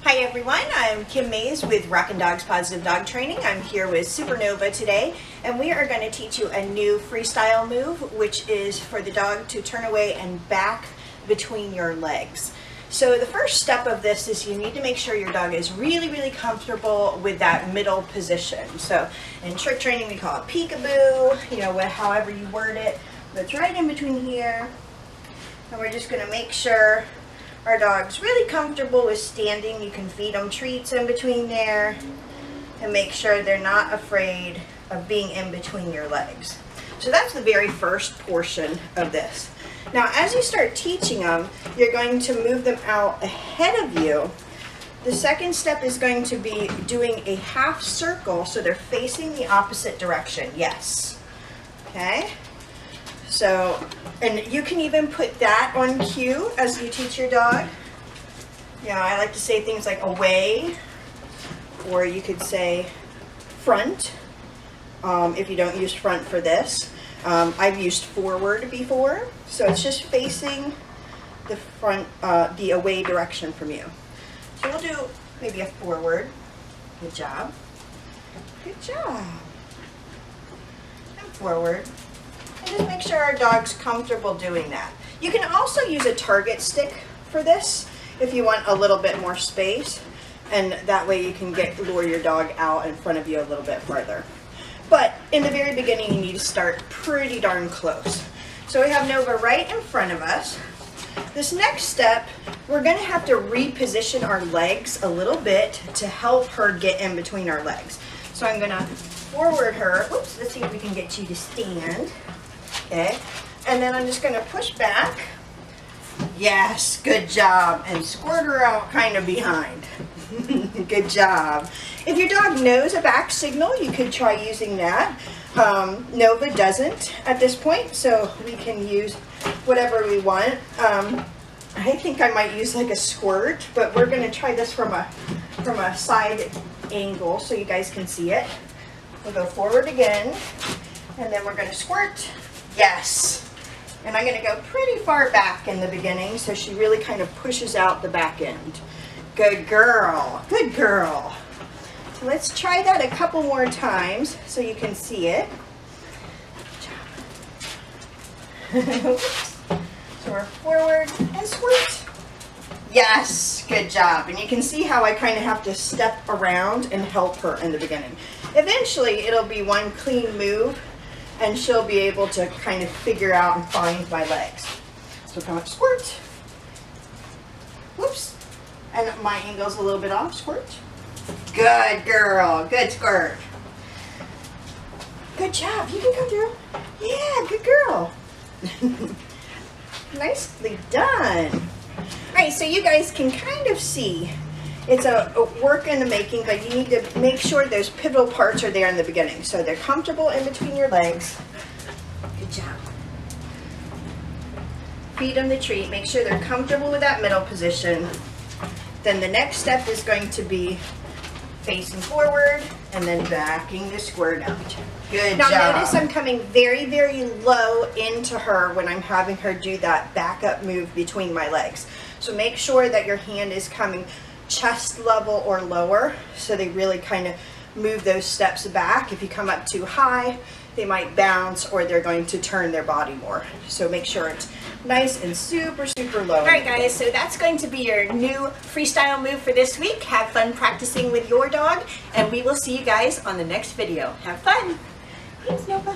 Hi everyone, I'm Kim Mays with Rockin Dawgs Positive Dog Training. I'm here with SuperNova today, and we are going to teach you a new freestyle move, which is for the dog to turn away and back between your legs. So the first step of this is you need to make sure your dog is really comfortable with that middle position. So in trick training we call it peekaboo, you know, however you word it, but it's right in between here. And we're just going to make sure our dog's really comfortable with standing. You can feed them treats in between there and make sure they're not afraid of being in between your legs. So that's the very first portion of this. Now as you start teaching them, you're going to move them out ahead of you. The second step is going to be doing a half circle so they're facing the opposite direction. Yes. Okay. So, and you can even put that on cue as you teach your dog. You know, I like to say things like away, or you could say front, if you don't use front for this. I've used forward before, so it's just facing the front, the away direction from you. So we'll do maybe a forward. Good job. Good job. And forward. And just make sure our dog's comfortable doing that. You can also use a target stick for this if you want a little bit more space, and that way you can lure your dog out in front of you a little bit further. But in the very beginning you need to start pretty darn close. So we have Nova right in front of us. This next step, we're going to have to reposition our legs a little bit to help her get in between our legs. So I'm going to forward her. Oops, let's see if we can get you to stand. Okay, and then I'm just going to push back. Yes, good job. And squirt her out kind of behind. Good job. If your dog knows a back signal, you could try using that. Nova doesn't at this point, so we can use whatever we want. I think I might use like a squirt, but we're going to try this from a side angle so you guys can see it. We'll go forward again, and then we're going to squirt. Yes. And I'm going to go pretty far back in the beginning so she really kind of pushes out the back end. Good girl. Good girl. So let's try that a couple more times so you can see it. So we're forward and squirt. Yes. Good job. And you can see how I kind of have to step around and help her in the beginning. Eventually it'll be one clean move, and she'll be able to kind of figure out and find my legs. So come up, squirt. Whoops. And my angle's a little bit off, squirt. Good girl, good squirt. Good job, you can come through. Yeah, good girl. Nicely done. All right, so you guys can kind of see it's a work in the making, but you need to make sure those pivotal parts are there in the beginning. So they're comfortable in between your legs. Good job. Feed them the treat. Make sure they're comfortable with that middle position. Then the next step is going to be facing forward and then backing the squirt out. Good job. Now notice I'm coming very low into her when I'm having her do that backup move between my legs. So make sure that your hand is coming chest level or lower, so they really kind of move those steps back. If you come up too high, they might bounce or they're going to turn their body more. So make sure it's nice and super low. All right guys, so that's going to be your new freestyle move for this week. Have fun practicing with your dog, and we will see you guys on the next video. Have fun. Thanks, Nova.